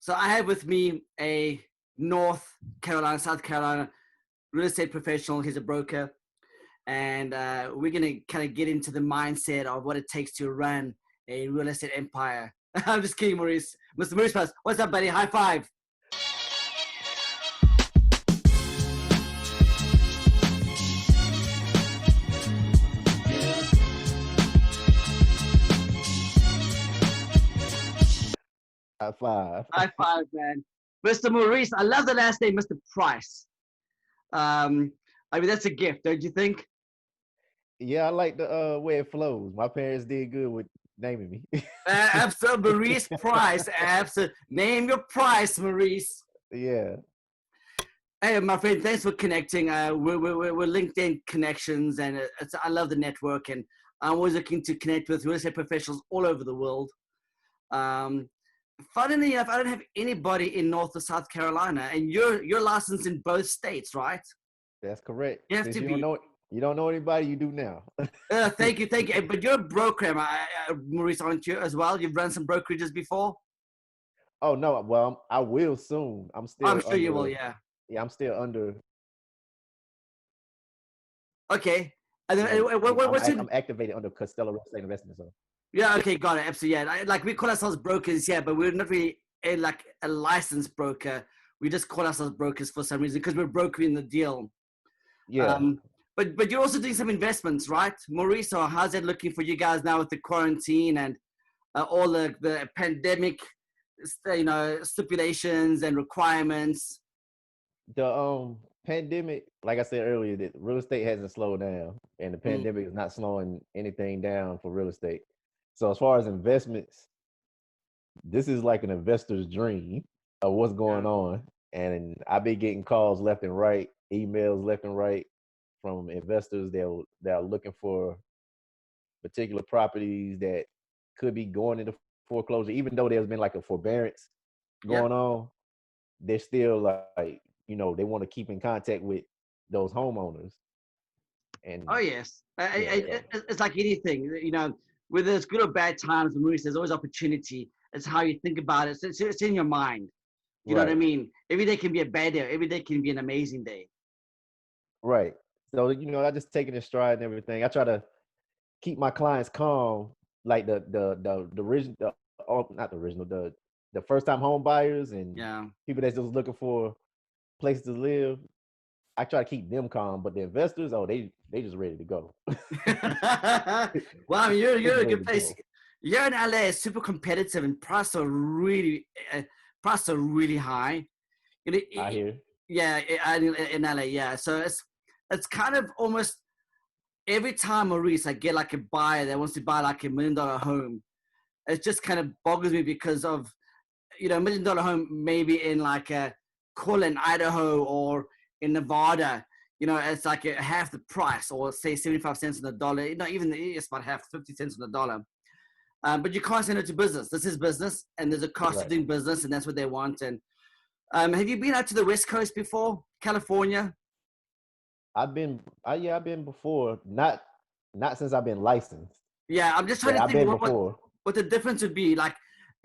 So I have with me a North Carolina, South Carolina real estate professional. He's a broker. And we're going to kind of get into the mindset of what it takes to run a real estate empire. I'm just kidding, Maurice. Mr. Maurice, what's up, buddy? High five. High five. High five, man. Mr. Maurice, I love the last name, Mr. Price. I mean, that's a gift, don't you think? Yeah, I like the way it flows. My parents did good with naming me. Absolutely, Maurice Price. Absolutely. Name your price, Maurice. Yeah. Hey, my friend, thanks for connecting. We're LinkedIn connections, and I love the network, and I'm always looking to connect with real estate professionals all over the world. Funnily enough, I don't have anybody in North or South Carolina, and you're licensed in both states, right? That's correct. You have Since to you be. don't know anybody, you do now. Thank you. But you're a broker, Maurice, aren't you, as well? You've run some brokerages before? Oh no, well, I will soon. I'm sure you will, yeah. Yeah, I'm still under. Okay. And then, Yeah, what's your... I'm activated under Costello Real Estate Investment. So Yeah, okay, got it. Absolutely, yeah. Like, we call ourselves brokers, yeah, but we're not really like a licensed broker. We just call ourselves brokers for some reason because we're brokering the deal. yeah. But you're also doing some investments, right, Maurice? Or how's that looking for you guys now with the quarantine and all the pandemic, stipulations and requirements? The pandemic, like I said earlier, that real estate hasn't slowed down, and the Mm, pandemic is not slowing anything down for real estate. So as far as investments, this is like an investor's dream of what's yeah. going on. And I've been getting calls left and right, emails left and right from investors that are looking for particular properties that could be going into foreclosure, even though there's been like a forbearance Yeah. going on. They're still like, they want to keep in contact with those homeowners. And Oh, yes. yeah, so It's like anything, whether it's good or bad times, Maurice, there's always opportunity. It's how you think about it. It's in your mind. You know what I right, mean? Every day can be a bad day. Every day can be an amazing day. right. So I just take it in stride and everything. I try to keep my clients calm, like the original, not the original, the first time home buyers and Yeah. people that's just looking for places to live. I try to keep them calm, but the investors, oh, they just ready to go. Well, I mean, They you're just in a ready good to place. go. You're in LA, it's super competitive, and prices are really high. You know, I hear. yeah, in LA, yeah. So it's kind of almost every time, Maurice, I get like a buyer that wants to buy like $1 million home. It just kind of boggles me because of $1 million home maybe in like a Colin, Idaho, or in Nevada. It's like half the price, or say 75 cents on the dollar. Even it's about half, 50 cents on the dollar. But you can't send it to business. This is business, and there's a cost of Right. doing business, and that's what they want. And have you been out to the West Coast before, California? I've been before, not since I've been licensed, Yeah, I'm just trying but to I've think been what before. what the difference would be. Like,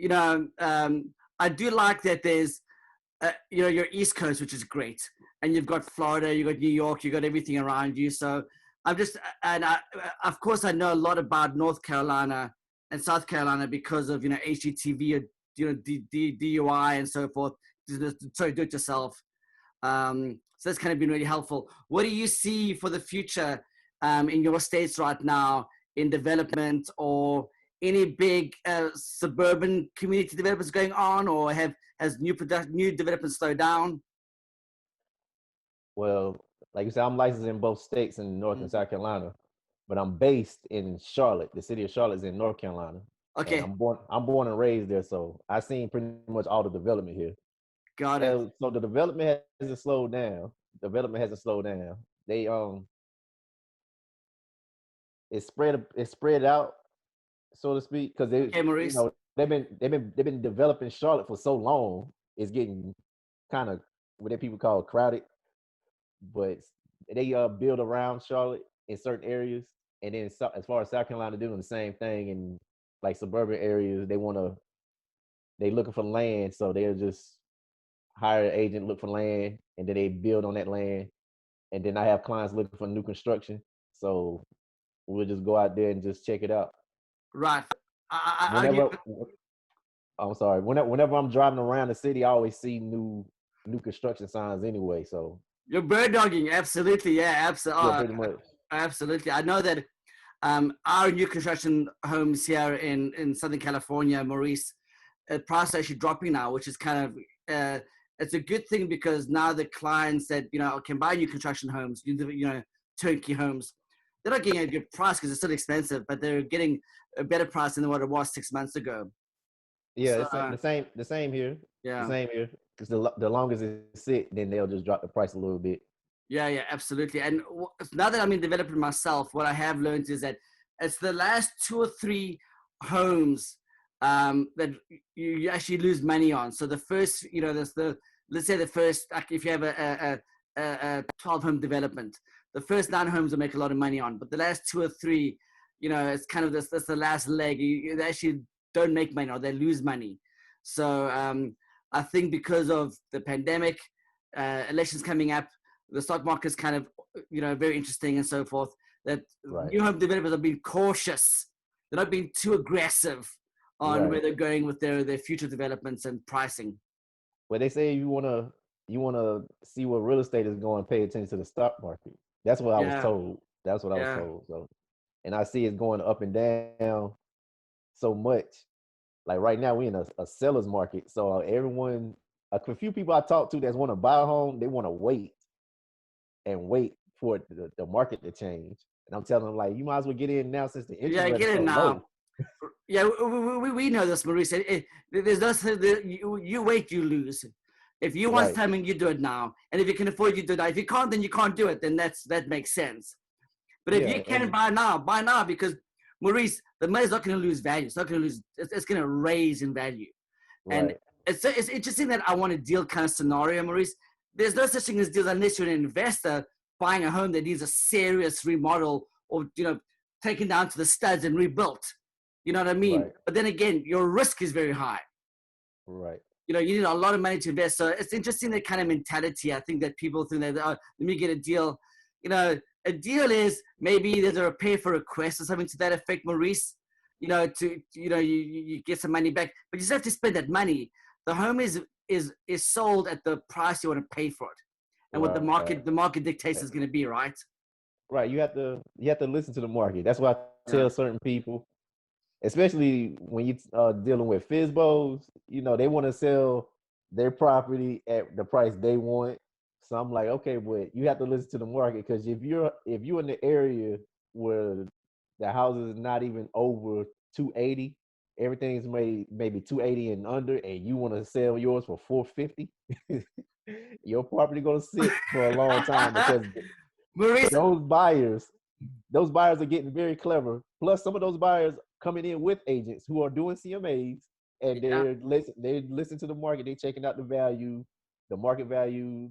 I do like that there's your East Coast, which is great, and you've got Florida, you've got New York, you've got everything around you. So I'm just, and of course, I know a lot about North Carolina and South Carolina because of HGTV, or DUI and so forth. Sorry, do it yourself. So that's kind of been really helpful. What do you see for the future in your states right now in development, or any big suburban community developments going on, or has new development slowed down? Well, like you said, I'm licensed in both states in North and Mm. South Carolina, but I'm based in Charlotte. The city of Charlotte is in North Carolina, and Okay, I'm born and raised there, so I've seen pretty much all the development here. got it. So the development hasn't slowed down. Development hasn't slowed down. They it's spread out, so to speak, because Okay, Maurice. they've been developing Charlotte for so long. It's getting kind of what people call crowded, but they build around Charlotte in certain areas, and then as far as South Carolina doing the same thing in like suburban areas, they they looking for land, so they'll just hire an agent, look for land, and then they build on that land. And then I have clients looking for new construction, so we'll just go out there and just check it out. Right. Whenever I'm sorry, whenever I'm driving around the city, I always see new construction signs anyway. So You're bird dogging, absolutely, yeah, yeah, pretty much. absolutely. I know that our new construction homes here in Southern California, Maurice, price is actually dropping now, which is kind of it's a good thing because now the clients that can buy new construction homes, turnkey homes, they're not getting a good price because it's still expensive, but they're getting a better price than what it was 6 months ago. Yeah, So, it's the same here. The yeah. same here. Because the longest it sit, then they'll just drop the price a little bit. Yeah, absolutely. And now that I'm in development myself, what I have learned is that it's the last 2 or 3 homes that you actually lose money on. So the first, let's say the first, like if you have a 12 home development, the first 9 homes will make a lot of money on, but the last 2 or 3, it's kind of that's the last leg. They actually don't make money or they lose money. So I think because of the pandemic, elections coming up, the stock market's kind of, very interesting and so forth, that new home developers are being cautious. They're not being too aggressive on where they're going with their future developments and pricing. Well, they say you wanna see where real estate is going, pay attention to the stock market. That's what I was told. That's what I was told. So, and I see it's going up and down so much. Like right now, we're in a seller's market. So everyone, a few people I talk to that want to buy a home, they want to wait for the market to change. And I'm telling them, like, you might as well get in now since the interest rate is so low. Yeah, we know this, Maurice. There's no, you wait, you lose. If you want something, you do it now. And if you can afford, you do that. If you can't, then you can't do it. Then that makes sense. But if you can buy now, because Maurice, the money's not going to lose value. It's not going to lose. It's going to raise in value. And it's interesting that I want a deal kind of scenario, Maurice. There's no such thing as deals unless you're an investor buying a home that needs a serious remodel or, taken down to the studs and rebuilt. You know what I mean? But then again, your risk is very high. Right. You need a lot of money to invest. So it's interesting, that kind of mentality. I think that people think that, let me get a deal. A deal is maybe there's a pay for request or something to that effect, Maurice. You get some money back, but you just have to spend that money. The home is sold at the price you want to pay for it, and what the market dictates is going to be, right? Right. You have to listen to the market. That's why I tell certain people, especially when you dealing with FSBOs, they want to sell their property at the price they want. So I'm like, okay, but you have to listen to the market, because if you're in the area where the houses is not even over 280, everything is maybe 280 and under, and you want to sell yours for 450, your property gonna sit for a long time, because Maurice, those buyers are getting very clever. Plus, some of those buyers coming in with agents who are doing CMAs, and they listen to the market. They're checking out the market value,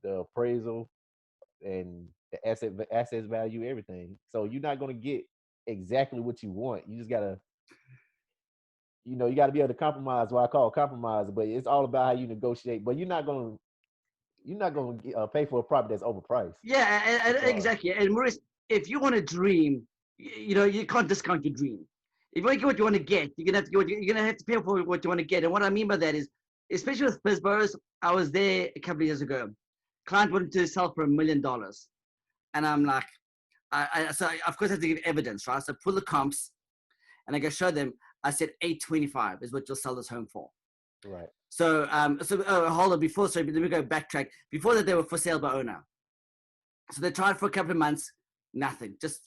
the appraisal, and the assets value, everything. So you're not gonna get exactly what you want. You just gotta, you gotta be able to compromise. What I call compromise, but it's all about how you negotiate. But you're not gonna pay for a property that's overpriced. Yeah, exactly. And Maurice, if you want to dream, you can't discount your dream. If you want to get what you want to get, you're gonna have to pay for what you want to get. And what I mean by that is, especially with FSBOs, I was there a couple of years ago. Client wanted to sell for $1 million, and I'm like, so of course I have to give evidence, right? So pull the comps, and I go show them. I said 825 is what you'll sell this home for. Right. So hold on. Let me go backtrack. Before that, they were for sale by owner. So they tried for a couple of months, nothing. Just,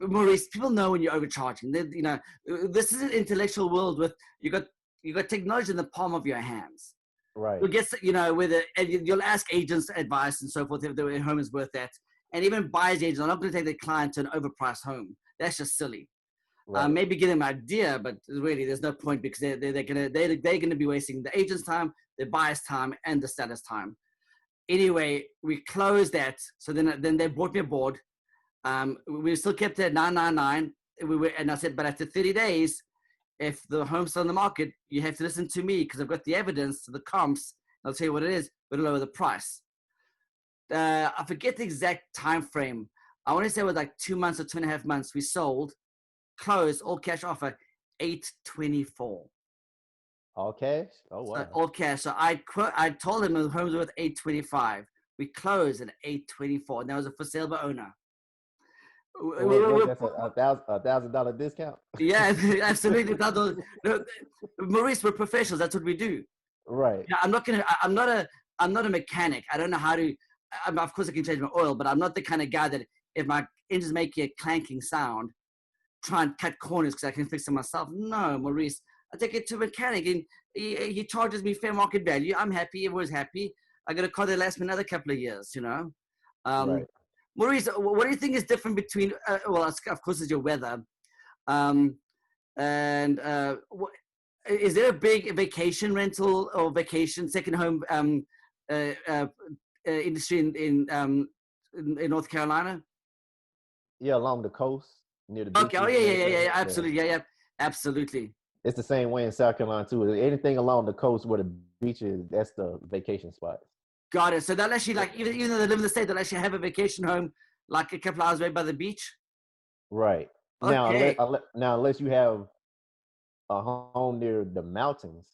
Maurice, people know when you're overcharging. This is an intellectual world with you got technology in the palm of your hands. Right. You'll get, you'll ask agents advice and so forth if their home is worth that. And even buyers agents are not going to take their client to an overpriced home. That's just silly. Right. Maybe give them an idea, but really there's no point, because they're gonna be wasting the agent's time, the buyer's time, and the seller's time. Anyway, we closed that. So then they brought me aboard. We still kept it at 999. And I said, but after 30 days, if the home's still on the market, you have to listen to me because I've got the evidence to the comps. I'll tell you what it is, but lower the price. I forget the exact time frame. I want to say it was like 2 months or 2.5 months. We sold, closed, all cash offer, 824. All cash? Oh So wow. all cash. So I told him the homes were worth 825. We closed at 824, and that was a for sale by owner. Was that $1,000 discount? Yeah, absolutely. No, Maurice, we're professionals. That's what we do. Right. Yeah, I'm not a mechanic. I don't know how to. Of course, I can change my oil, but I'm not the kind of guy that if my engine's making a clanking sound, try and cut corners because I can fix it myself. No, Maurice, I take it to a mechanic and he charges me fair market value. I'm happy. Everyone's happy. I got a car that lasts me another couple of years. Right. Maurice, what do you think is different between? Well, of course, is your weather. Um, and is there a big vacation rental or vacation second home uh, uh, industry in North Carolina? Yeah, along the coast, near the Okay. Oh beaches yeah, and yeah, yeah, everything. yeah. Yeah. Absolutely. Yeah, yeah. Absolutely. It's the same way in South Carolina too. Anything along the coast where the beach is, that's the vacation spot. Got it. So they'll actually like even though they live in the state, they'll actually have a vacation home like a couple hours away by the beach. Right. Now, Okay. unless you have a home near the mountains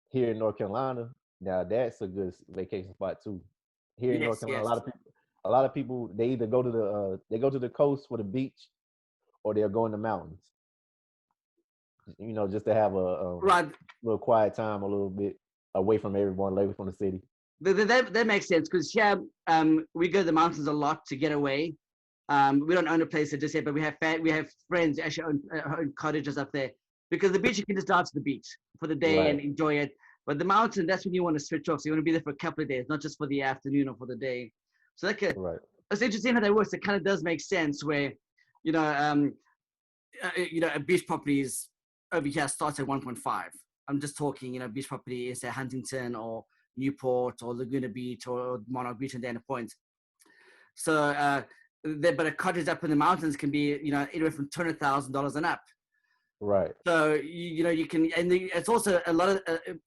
here in North Carolina, now that's a good vacation spot too. Here in North Yes. Carolina, Yes. a lot of people they either go to the coast for the beach or they'll go in the mountains. Just to have a Right. little quiet time, a little bit away from everyone, away from the city. That makes sense because here we go to the mountains a lot to get away. We don't own a place just yet, but we have friends who actually own cottages up there because the beach you can just drive to the beach for the day and Right. enjoy it. But the mountain, that's when you want to switch off. So you want to be there for a couple of days, not just for the afternoon or for the day. So Right. it's interesting how that works. It kind of does make sense where, you know, um, a beach property is over here starts at 1.5. I'm just talking, beach property is at Huntington or Newport or Laguna Beach or Monarch Beach and Dana Point. So, but a cottage up in the mountains can be, anywhere from $200,000 and up. Right. So you can, and it's also a lot of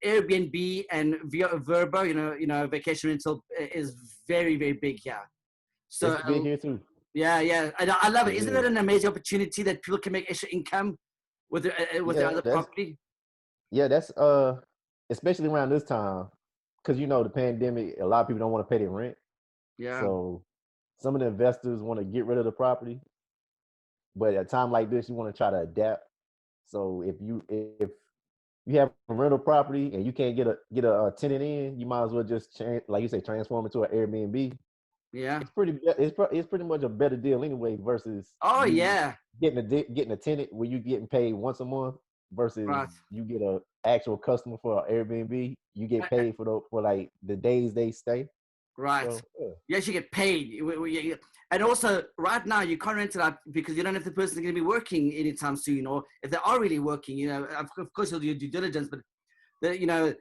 Airbnb and Verbo. Vacation rental is very very big here. So It's big here too. yeah, yeah, I love it. It Isn't that is. an amazing opportunity that people can make extra income with their Yeah, other property? that's especially around this time, because the pandemic, a lot of people don't want to pay their rent. Yeah, So some of the investors want to get rid of the property, but at a time like this, you want to try to adapt. So if you have a rental property and you can't get a tenant in, you might as well just like you say, transform it to an Airbnb. yeah. It's pretty much a better deal anyway versus Oh you yeah, getting a tenant where you getting paid once a month versus right. you get a actual customer for an Airbnb. You get paid for like the days they stay. Right. So yeah. You actually get paid. And also, right now, you can't rent it out because you don't know if the person is going to be working anytime soon or if they are really working. Of course, you'll do your due diligence, but, the, you know,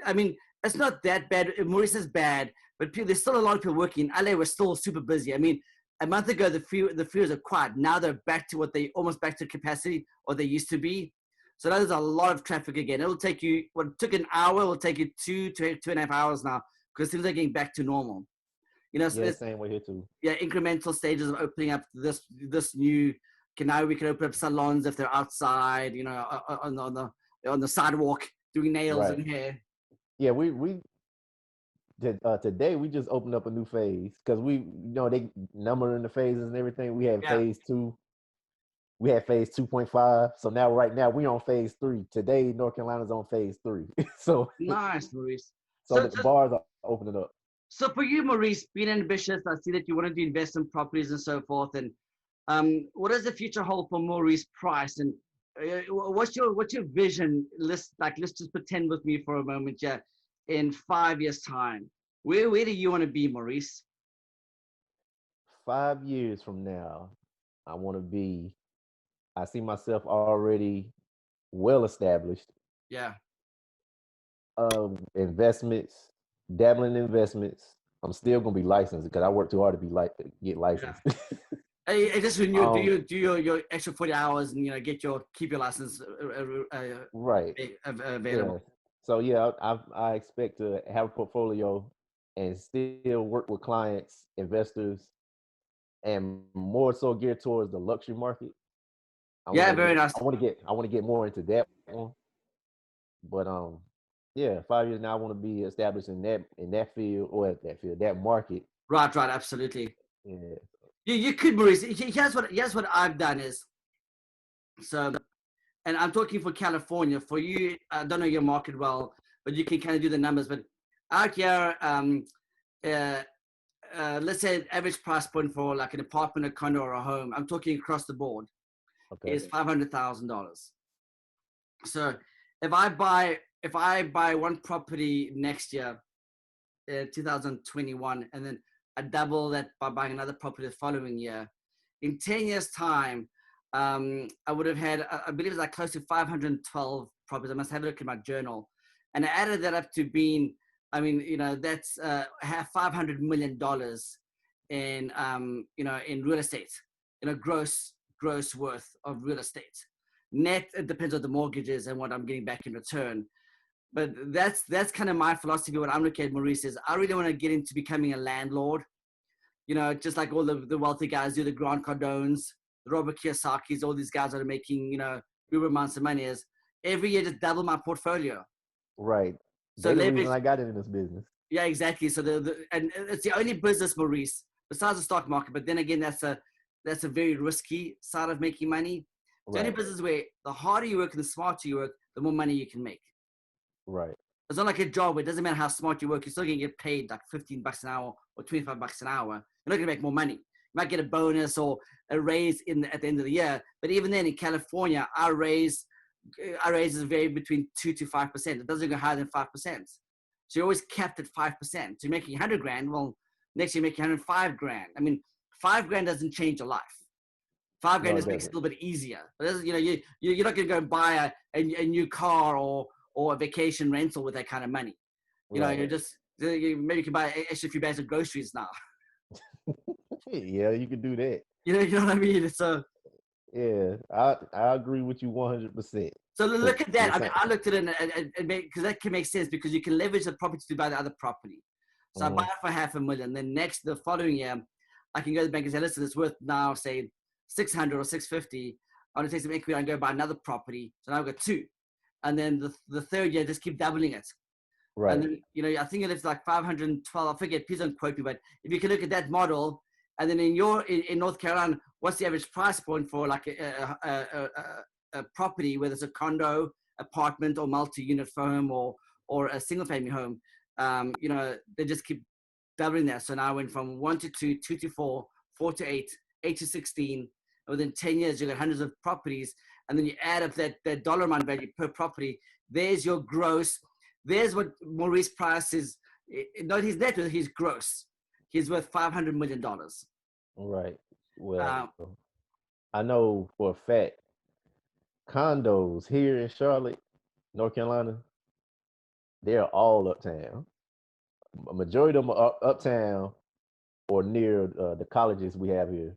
I mean, it's not that bad. Maurice is bad, but there's still a lot of people working. LA was still super busy. I mean, a month ago, the freeways are quiet. Now they're back to almost back to capacity or they used to be. So now there's a lot of traffic again. It'll take you, what took an hour, will take you 2.5 hours now because things are getting back to normal. So Yeah, same way here too. yeah, incremental stages of opening up this new. Okay, now we can open up salons if they're outside, on the sidewalk doing nails Right. and hair. Yeah, we today we just opened up a new phase because they numbering the phases and everything. We had Yeah, phase 2. We had phase 2.5. So now right now we on phase 3. Today North Carolina's on phase 3. so nice, Maurice. so So, the so, bars are opening up. so for you, Maurice, being ambitious, I see that you want to invest in properties and so forth. And what does the future hold for Maurice Price? And what's your vision? Let's just pretend with me for a moment, yeah. In 5 years' time, where do you want to be, Maurice? 5 years from now, I want to be. I see myself already well established. Yeah, Investments, dabbling in investments. I'm still gonna be licensed because I work too hard to get yeah. licensed. Just when you Um, do your extra 40 hours and keep your license right. available. Yeah. So yeah, I expect to have a portfolio and still work with clients, investors, and more so geared towards the luxury market. Yeah, very nice. I want to get more into that one. But yeah, 5 years now I want to be established in that field or that market. Right, absolutely. Yeah. You could, Maurice. Here's what I've done is so, and I'm talking for California. For you, I don't know your market well, but you can kind of do the numbers. But out here, uh, let's say average price point for like an apartment, a condo, or a home. I'm talking across the board Okay. is $500,000. So if I buy one property next year, 2021, and then I double that by buying another property the following year, in 10 years' time, I would have had, I believe it's like close to 512 properties. I must have a look at my journal. And I added that up to being, I mean, that's $500 million in real estate, gross worth of real estate. Net, it depends on the mortgages and what I'm getting back in return. But that's kind of my philosophy. What I'm looking at, Maurice, is I really want to get into becoming a landlord. Just like all the wealthy guys do, the Grant Cardones, the Robert Kiyosaki's, all these guys that are making, uber amounts of money, is every year just double my portfolio. Right. So They the reason leverage, I got into this business. yeah, exactly. So and it's the only business, Maurice, besides the stock market. But then again, that's a very risky side of making money. It's the only Right. business where the harder you work and the smarter you work, the more money you can make. Right. It's not like a job where it doesn't matter how smart you work, you're still going to get paid like $15 an hour or $25 an hour. You're not going to make more money. You might get a bonus or a raise at the end of the year. But even then in California, our raises vary between 2 to 5%. It doesn't go higher than 5%. So you're always capped at 5%. So you're making 100 grand. Well, next year you're making 105 grand. I mean, 5 grand doesn't change your life. 5 grand No, it just makes it doesn't. a little bit easier. But you're not going to go and buy a new car or a vacation rental with that kind of money. Right. You're just maybe you can buy extra few bags of groceries now. Yeah, you can do that. You know what I mean? So Yeah, I agree with you 100%. look at that. I mean, Because I looked at it and because that can make sense because you can leverage the property to buy the other property. So I buy it for $500,000. Then the following year, I can go to the bank and say, listen, it's worth now say 600 or 650. I want to take some equity and go buy another property. So now I've got two. And then the third year, just keep doubling it. And right. then, I think it's like 512. I forget, please don't quote me, but if you can look at that model, and then in North Carolina, what's the average price point for like a property, whether it's a condo, apartment, or multi-unit home or a single-family home? They just keep doubling that. So now I went from 1 to 2, 2 to 4, 4 to 8, 8 to 16. And within 10 years, you got hundreds of properties, and then you add up that dollar amount value per property. There's your gross. There's what Maurice Price is. Not his net, his gross. He's worth $500 million. Right. Well, Um, I know for a fact condos here in Charlotte, North Carolina, they're all uptown. A majority of them are uptown or near the colleges we have here.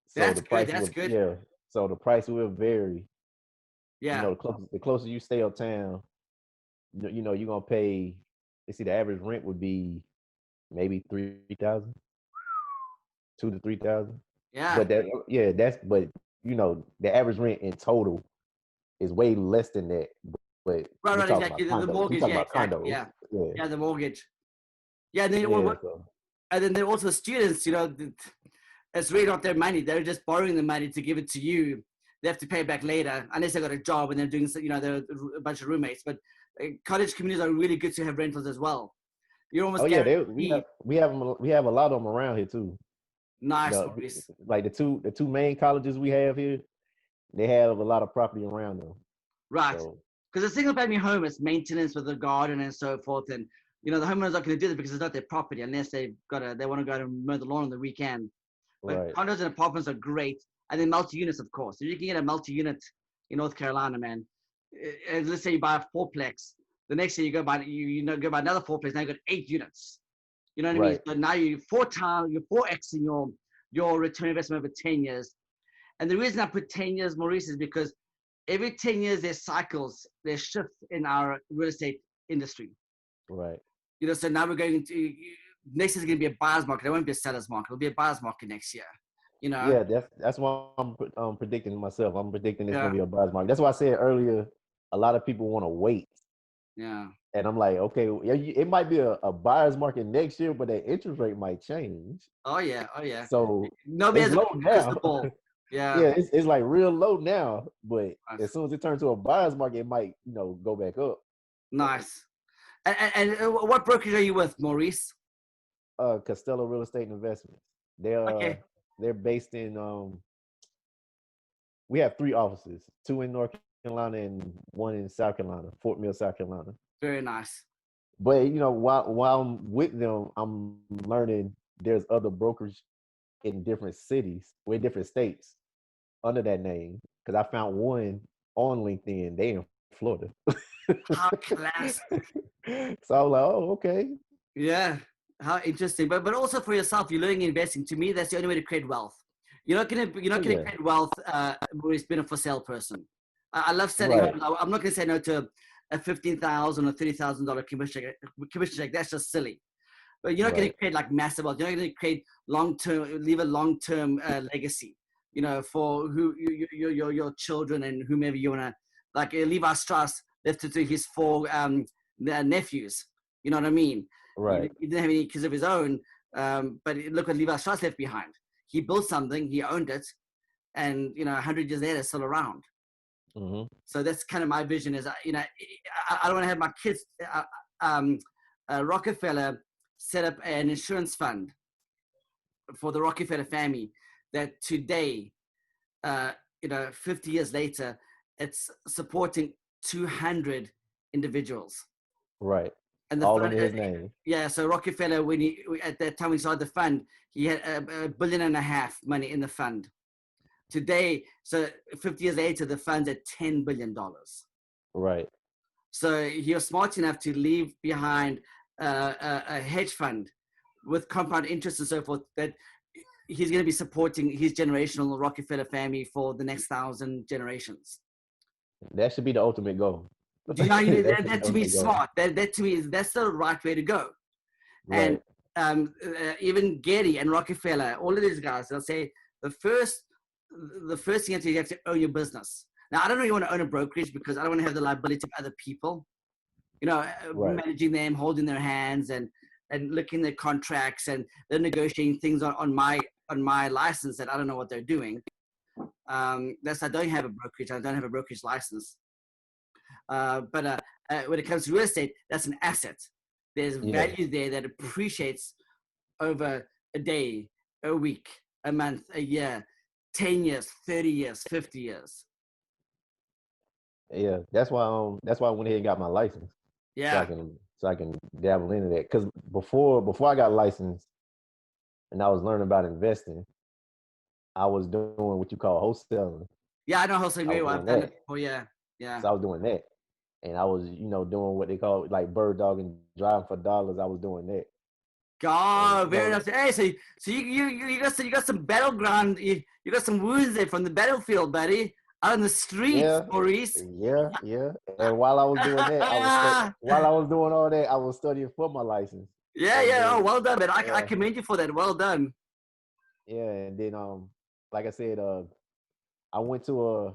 So that's the good. price That's will, good. yeah. So the price will vary. Yeah. The closer you stay uptown, you're gonna pay. They see the average rent would be maybe 3,000, 2 to 3,000. Yeah. But but the average rent in total is way less than that. But we Right. talking about Exactly. The condos. We mortgage. talking Yeah. about Exactly. condos. Yeah. Yeah. Yeah. The mortgage. Yeah. And then Yeah. So and then they're also students. It's really not their money. They're just borrowing the money to give it to you. They have to pay it back later unless they got a job and they're doing, they're a bunch of roommates. But college communities are really good to have rentals as well. You're almost oh yeah, guaranteed. we have a lot of them around here too. Nice, The Maurice. like the two main colleges we have here, they have a lot of property around them. Right. So Because a single family home is maintenance with a garden and so forth. And, the homeowner's not going to do that because it's not their property unless they want to go out and mow the lawn on the weekend. But right, condos and apartments are great. And then multi-units, of course. If you can get a multi-unit in North Carolina, man, let's say you buy a fourplex, the next year you go buy another fourplex, now you got 8 units. You know what I mean? right, So now you're 4x in your return on investment over 10 years. And the reason I put 10 years, Maurice, is because every 10 years there's cycles, there's shifts in our real estate industry. Right. You know, so now we're going into, next is going to be a buyer's market. It won't be a seller's market. It'll be a buyer's market next year. You know? Yeah, that's what I'm predicting myself. I'm predicting it's gonna Yeah. be a buyer's market. That's why I said earlier, a lot of people want to wait. Yeah. And I'm like, okay, it might be a buyer's market next year, but the interest rate might change. Oh yeah. Oh yeah. So Nobody it's has low a crystal now. ball. Yeah. Yeah, it's like real low now, but Nice. as soon as it turns to a buyer's market, it might, go back up. Nice. And what brokerage are you with, Maurice? Costello Real Estate Investments. They're Okay. they're based in we have 3 offices, 2 in North Carolina and 1 in South Carolina, Fort Mill, South Carolina. Very nice. But while I'm with them, I'm learning there's other brokers in different cities or in different states under that name. Because I found one on LinkedIn, they in Florida. How classic. So I was like, oh, okay. Yeah. How interesting. But also for yourself, you're learning investing. To me, that's the only way to create wealth. You're not gonna create wealth Maurice, being a for sale person. I love selling Right. homes. I'm not gonna say no to a $15,000 or $30,000 commission check. That's just silly. But you're not going to create like massive wealth. You're not going to create leave a long-term legacy, for who your children and whomever you want to, like Levi Strauss left it to his 4 nephews. You know what I mean? Right. He didn't have any kids of his own, but look what Levi Strauss left behind. He built something, he owned it, and 100 years later, it's still around. Mm-hmm. So that's kind of my vision. Is I don't want to have my kids. Rockefeller set up an insurance fund for the Rockefeller family that today, 50 years later, it's supporting 200 individuals. Right. And the all fund, under his name. Yeah. So Rockefeller, at that time we started the fund, he had $1.5 billion money in the fund. Today, so 50 years later, the fund's at $10 billion. Right. So he was smart enough to leave behind a hedge fund with compound interest and so forth, that he's going to be supporting his generational Rockefeller family for the next 1,000 generations. That should be the ultimate goal. That to me is smart. That to me that's the right way to go. Right. And even Getty and Rockefeller, all of these guys, they'll say the first thing you have to own your business. Now, I don't really want to own a brokerage because I don't want to have the liability of other people, managing them, holding their hands and looking at their contracts, and they're negotiating things on my license that I don't know what they're doing. I don't have a brokerage. I don't have a brokerage license. But when it comes to real estate, that's an asset. There's value there that appreciates over a day, a week, a month, a year, 10 years, 30 years, 50 years. Yeah, that's why I went ahead and got my license. Yeah. So I can dabble into that. Because before I got licensed and I was learning about investing, I was doing what you call wholesaling. Yeah, I know wholesaling very well. I've done it before. Yeah. So I was doing that. And I was, doing what they call like bird dog and driving for dollars. I was doing that. God, very nice. Hey, so you got some battleground. You got some wounds there from the battlefield, buddy. Out on the streets, Maurice. Yeah. And while I was doing that, while I was doing all that, I was studying for my license. Yeah. Oh, well done, man. I commend you for that. Well done. Yeah, and then like I said, I went to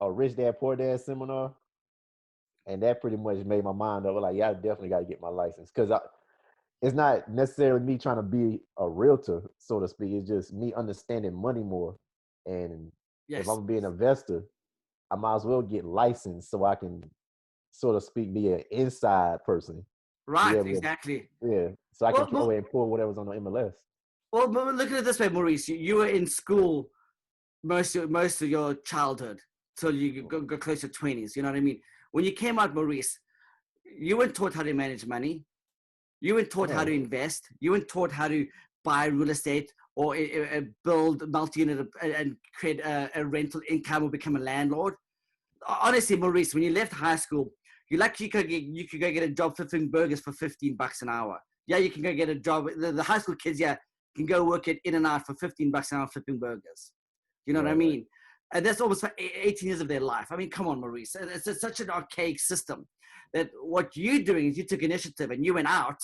a Rich Dad Poor Dad seminar, and that pretty much made my mind up. Like, yeah, I definitely got to get my license, because it's not necessarily me trying to be a realtor, so to speak. It's just me understanding money more. And if I'm gonna be an investor, I might as well get licensed so I can, so to speak, be an inside person. Right, exactly. So I can throw and pull whatever's on the MLS. Well, look at it this way, Maurice. You were in school most of your childhood till you go close to 20s. You know what I mean? When you came out, Maurice, you weren't taught how to manage money. You weren't taught how to invest. You weren't taught how to buy real estate or build multi-unit and create a rental income or become a landlord. Honestly, Maurice, when you left high school, you could go get a job flipping burgers for $15 an hour. Yeah, you can go get a job. The high school kids, can go work at In-N-Out for $15 an hour flipping burgers. You know what I Right. mean? And that's almost 18 years of their life. I mean, come on, Maurice. It's such an archaic system that what you're doing is you took initiative and you went out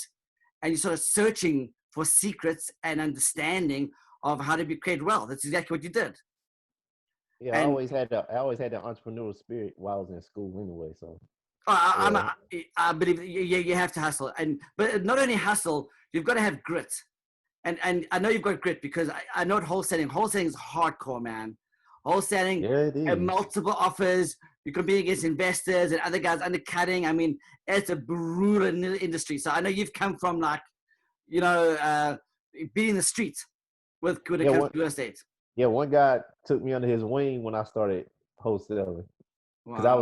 and you started searching for secrets and understanding of how to create wealth. That's exactly what you did. Yeah, And I always had that entrepreneurial spirit while I was in school anyway. So I, yeah, I believe you have to hustle. But not only hustle, you've got to have grit. And I know you've got grit because I know what wholesaling is hardcore, man. Wholesaling, yeah, it is. multiple offers, you're competing against investors and other guys undercutting. I mean, it's a brutal industry. So I know you've come from like, being in the street when it Yeah, comes one to real estate. one guy took me under his wing when I started wholesaling because Wow.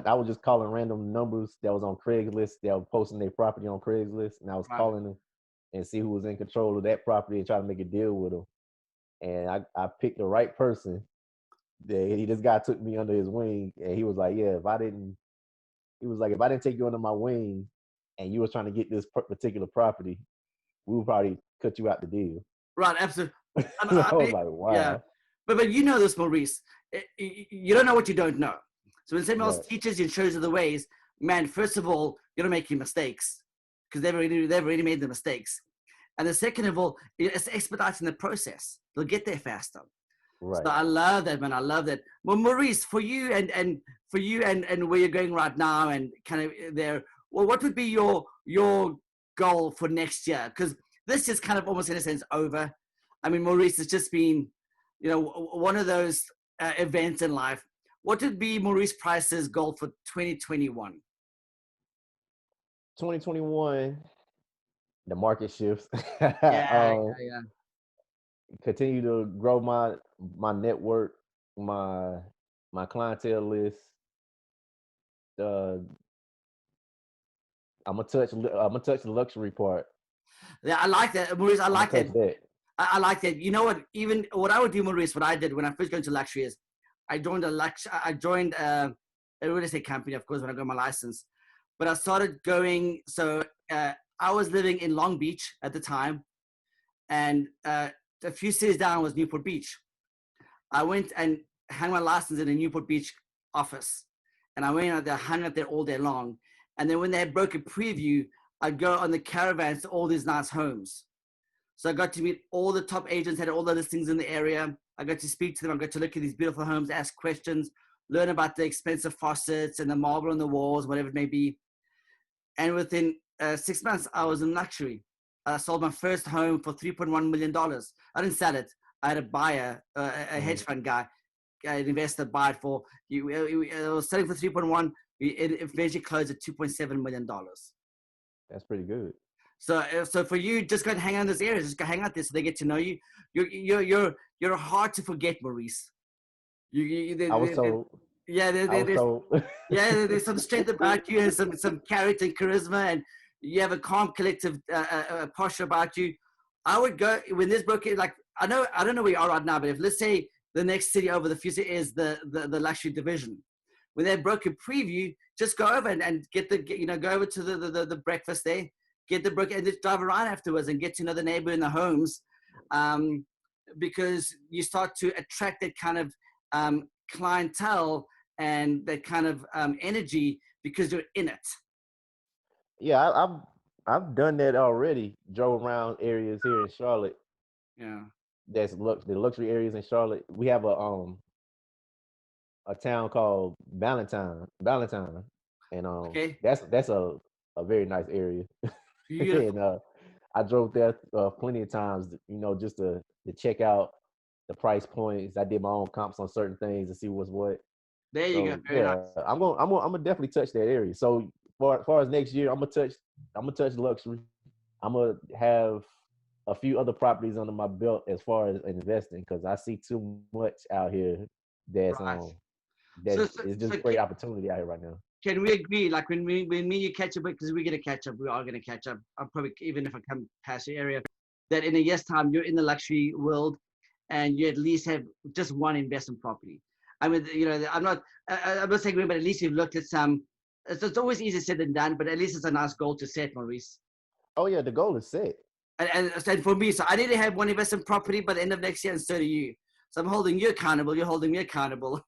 I was just calling random numbers that was on Craigslist that were posting their property on Craigslist, and I was Right. calling them and see who was in control of that property and try to make a deal with them. And I picked the right person. This guy took me under his wing, and he was like, "Yeah, if I didn't take you under my wing, and you was trying to get this particular property, we would probably cut you out the deal." Right. Absolutely. I was like, Yeah. "Wow, But you know this, Maurice. You don't know what you don't know. So when someone else right, teaches you and shows you the ways, man, first of all, you're not making mistakes because they've already made the mistakes. And the second of all, it's expediting the process. They'll get there faster. So right." I love that, man. I love that. Well, Maurice, for you and where you're going right now and kind of there, well, what would be your goal for next year? Because this is kind of almost in a sense over. I mean, Maurice has just been, one of those events in life. What would be Maurice Price's goal for 2021? 2021, the market shifts. Yeah, yeah. Continue to grow my network, my my clientele list. Uh, I'm gonna touch the luxury part. Yeah, I like that, Maurice. I I'm gonna like that. touch that. I like that. You know what? Even what I would do, Maurice, what I did when I first got into luxury is I joined a real estate company, of course, when I got my license. But I started going. So I was living in Long Beach at the time, and a few cities down was Newport Beach. I went and hung my license in a Newport Beach office, and I went out there, hung out there all day long. And then when they had broken preview, I'd go on the caravans to all these nice homes. So I got to meet all the top agents, had all the listings in the area. I got to speak to them. I got to look at these beautiful homes, ask questions, learn about the expensive faucets and the marble on the walls, whatever it may be. And within 6 months, I was in luxury. I sold my first home for $3.1 million. I didn't sell it. I had a buyer, a hedge Mhm. fund guy, an investor buy it for, I was selling for 3.1. It eventually closed at $2.7 million. That's pretty good. So for you, just go and hang out in this area. Just go hang out there so they get to know you. You're hard to forget, Maurice. I was told. Yeah, I was told. there's some strength about you and some character and charisma, and you have a calm, collective posture about you. I would go when this book is like I don't know where you are right now, but if let's say the next city over the future is the luxury division, when they broke a preview, just go over and go over to the breakfast there, get the book and just drive around afterwards and get to know the neighbor in the homes, because you start to attract that kind of clientele and that kind of energy because you're in it. Yeah, I've done that already. Drove around areas here in Charlotte. Yeah. The luxury areas in Charlotte. We have a town called Valentine, and Okay. that's a very nice area. And Beautiful. I drove there plenty of times, just to check out the price points. I did my own comps on certain things to see what's what. There you go. So Very nice. yeah, I'm gonna definitely touch that area. So far as next year, I'm gonna touch luxury. I'm gonna have a few other properties under my belt as far as investing because I see too much out here that's Right. that So so, is so just great opportunity out here right now. can we agree? Like when me and you catch up, because we're gonna catch up, we are gonna catch up. I'll probably even if I come past your area, that in a year's time you're in the luxury world, and you at least have just one investment property. I mean, I'm not saying, but at least you've looked at some. It's always easier said than done, but at least it's a nice goal to set, Maurice. Oh yeah, the goal is set. And for me, so I need to have one investment property by the end of next year, and so do you. So I'm holding you accountable. You're holding me accountable.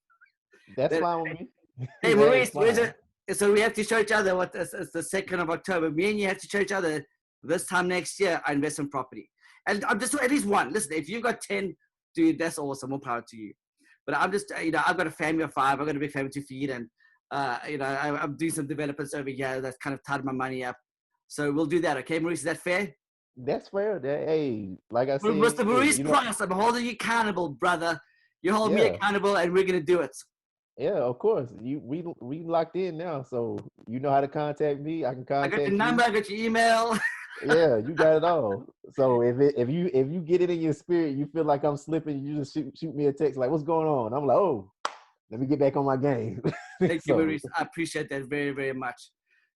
That's fine with me. Hey, That is Maurice, where's fine. it? So we have to show each other what it's the 2nd of October. Me and you have to show each other this time next year our investment property. And I'm just at least one. Listen, if you've got 10, dude, that's awesome. More power to you. But I'm just, I've got a family of 5. I've got a big family to feed. And, I'm doing some developments over here that's kind of tied my money up. So we'll do that. Okay, Maurice, is that fair? That's fair. Hey, like I said, Mr. Maurice you know, Price, I'm holding you accountable, brother. You hold me yeah, accountable, and we're going to do it. yeah, of course. We locked in now, so you know how to contact me. I can I got your contact number. you. I got your email. Yeah, you got it all. So if you get it in your spirit, you feel like I'm slipping, you just shoot me a text like, "What's going on?" I'm like, "Oh, let me get back on my game." Thank you, So Maurice. I appreciate that very, very much.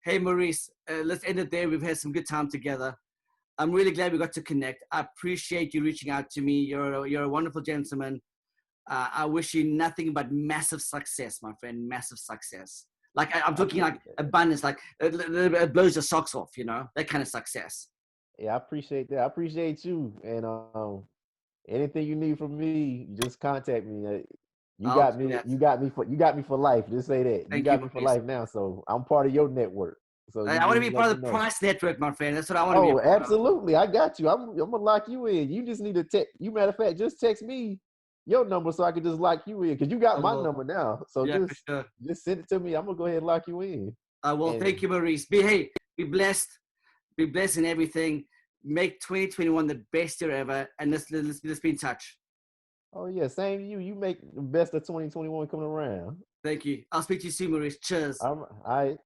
Hey, Maurice, let's end it there. We've had some good time together. I'm really glad we got to connect. I appreciate you reaching out to me. You're a wonderful gentleman. I wish you nothing but massive success, my friend. Massive success. Like I'm I talking like appreciate that. abundance, like it blows your socks off, that kind of success. Yeah, I appreciate that. I appreciate you. And anything you need from me, just contact me. You I'll got do me. that. You got me for life. Just say that. You Thank you, got me for Maurice. life now. So I'm part of your network. So you I want to be just part let of me the know. Price Network, my friend. That's what I want to be a Oh, part of. absolutely. I got you. I'm gonna lock you in. You just need to text. You matter of fact, just text me your number so I can just lock you in because you I got my will. number now. So Yeah, for just sure. just send it to me. I'm gonna go ahead and lock you in. I will. And Thank you, Maurice. Be blessed. Be blessed in everything. Make 2021 the best year ever. And let's be in touch. oh yeah, same to you. You make the best of 2021 coming around. Thank you. I'll speak to you soon, Maurice. Cheers. I